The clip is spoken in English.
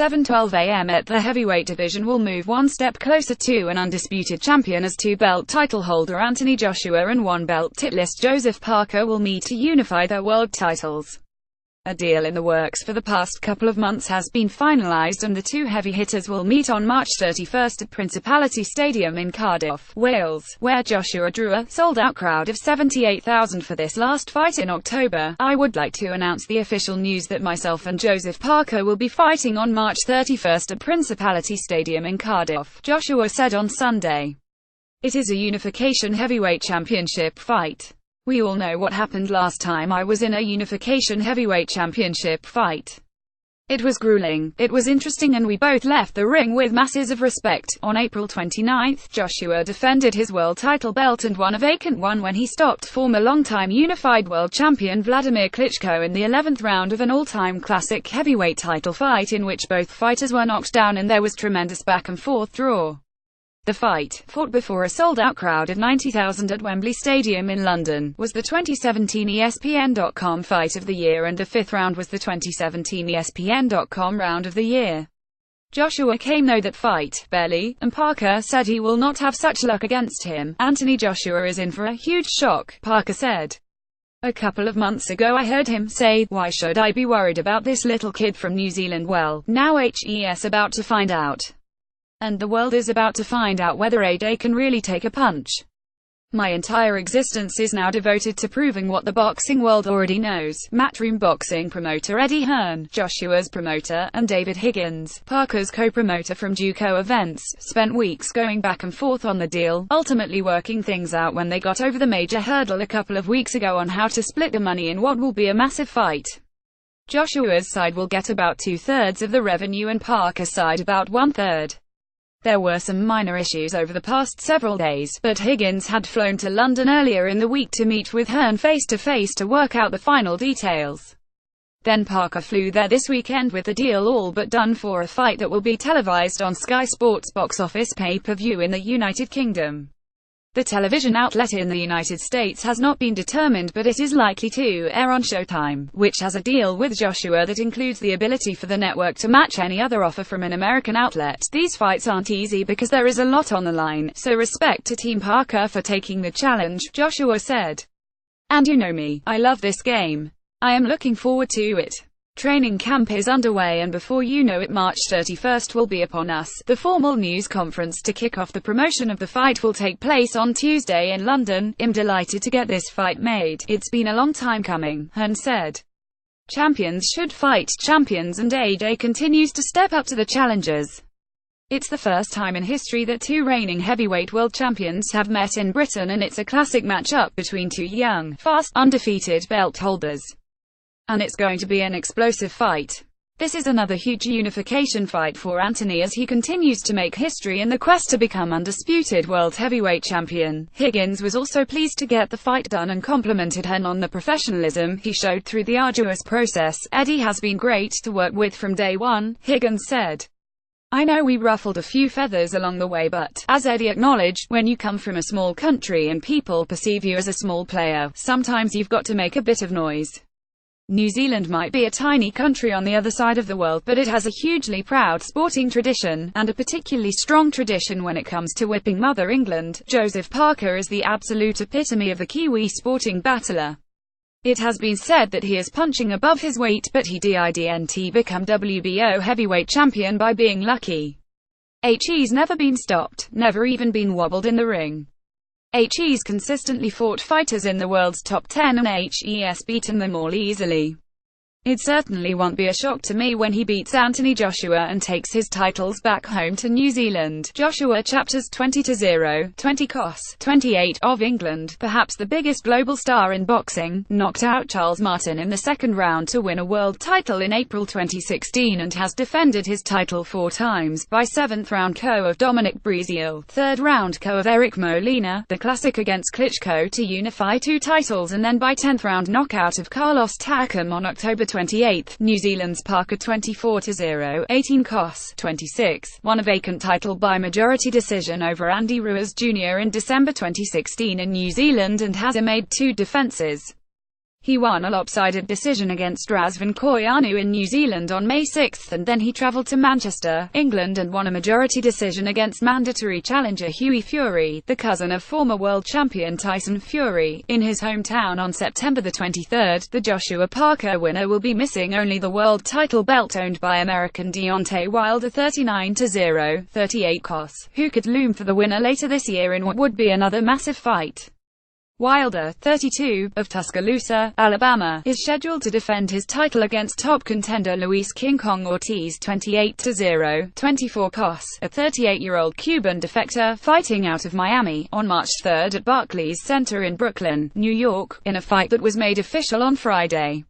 7:12 a.m. at the heavyweight division will move one step closer to an undisputed champion, as two-belt title holder Anthony Joshua and one-belt titlist Joseph Parker will meet to unify their world titles. A deal in the works for the past couple of months has been finalised, and the two heavy hitters will meet on March 31st at Principality Stadium in Cardiff, Wales, where Joshua drew a sold-out crowd of 78,000 for this last fight in October. "I would like to announce the official news that myself and Joseph Parker will be fighting on March 31st at Principality Stadium in Cardiff," Joshua said on Sunday. "It is a unification heavyweight championship fight. We all know what happened last time I was in a unification heavyweight championship fight. It was grueling, it was interesting, and we both left the ring with masses of respect." On April 29, Joshua defended his world title belt and won a vacant one when he stopped former longtime unified world champion Vladimir Klitschko in the 11th round of an all-time classic heavyweight title fight in which both fighters were knocked down and there was tremendous back-and-forth draw. The fight, fought before a sold-out crowd of 90,000 at Wembley Stadium in London, was the 2017 ESPN.com Fight of the Year, and the fifth round was the 2017 ESPN.com Round of the Year. Joshua came no that fight, barely, and Parker said he will not have such luck against him. "Anthony Joshua is in for a huge shock," Parker said. "A couple of months ago I heard him say, 'Why should I be worried about this little kid from New Zealand?' Well, now he's about to find out. And the world is about to find out whether AJ can really take a punch. My entire existence is now devoted to proving what the boxing world already knows." Matchroom boxing promoter Eddie Hearn, Joshua's promoter, and David Higgins, Parker's co-promoter from Duco Events, spent weeks going back and forth on the deal, ultimately working things out when they got over the major hurdle a couple of weeks ago on how to split the money in what will be a massive fight. Joshua's side will get about 2/3 of the revenue and Parker's side about 1/3. There were some minor issues over the past several days, but Higgins had flown to London earlier in the week to meet with Hearn face-to-face to work out the final details. Then Parker flew there this weekend with the deal all but done for a fight that will be televised on Sky Sports box office pay-per-view in the United Kingdom. The television outlet in the United States has not been determined, but it is likely to air on Showtime, which has a deal with Joshua that includes the ability for the network to match any other offer from an American outlet. "These fights aren't easy because there is a lot on the line, so respect to Team Parker for taking the challenge," Joshua said. "And you know me, I love this game. I am looking forward to it. Training camp is underway, and before you know it, March 31st will be upon us." The formal news conference to kick off the promotion of the fight will take place on Tuesday in London. "I'm delighted to get this fight made. It's been a long time coming," Hearn said. "Champions should fight champions, and AJ continues to step up to the challenges. It's the first time in history that two reigning heavyweight world champions have met in Britain, and it's a classic matchup between two young, fast, undefeated belt holders. And it's going to be an explosive fight. This is another huge unification fight for Anthony as he continues to make history in the quest to become undisputed world heavyweight champion." Higgins was also pleased to get the fight done and complimented Hearn on the professionalism he showed through the arduous process. "Eddie has been great to work with from day one," Higgins said. "I know we ruffled a few feathers along the way, but, as Eddie acknowledged, when you come from a small country and people perceive you as a small player, sometimes you've got to make a bit of noise. New Zealand might be a tiny country on the other side of the world, but it has a hugely proud sporting tradition, and a particularly strong tradition when it comes to whipping Mother England. Joseph Parker is the absolute epitome of the Kiwi sporting battler. It has been said that he is punching above his weight, but he didn't become WBO heavyweight champion by being lucky. He's never been stopped, never even been wobbled in the ring. He's consistently fought fighters in the world's top 10 and he's beaten them all easily. It certainly won't be a shock to me when he beats Anthony Joshua and takes his titles back home to New Zealand." Joshua chapters 20-0, 20 Cos, 28 of England, perhaps the biggest global star in boxing, knocked out Charles Martin in the second round to win a world title in April 2016 and has defended his title 4 times, by 7th round KO of Dominic Breazeale, 3rd round KO of Eric Molina, the classic against Klitschko to unify 2 titles, and then by 10th round knockout of Carlos Takam on October 28th. New Zealand's Parker 24-0, 18 Cos, 26, won a vacant title by majority decision over Andy Ruiz Jr. in December 2016 in New Zealand and has made 2 defences. He won a lopsided decision against Razvan Koyanu in New Zealand on May 6, and then he travelled to Manchester, England and won a majority decision against mandatory challenger Hughie Fury, the cousin of former world champion Tyson Fury, in his hometown on September 23. The Joshua Parker winner will be missing only the world title belt owned by American Deontay Wilder 39-0, 38 KOS, who could loom for the winner later this year in what would be another massive fight. Wilder, 32, of Tuscaloosa, Alabama, is scheduled to defend his title against top contender Luis King Kong Ortiz 28-0, 24 KOS, a 38-year-old Cuban defector, fighting out of Miami, on March 3 at Barclays Center in Brooklyn, New York, in a fight that was made official on Friday.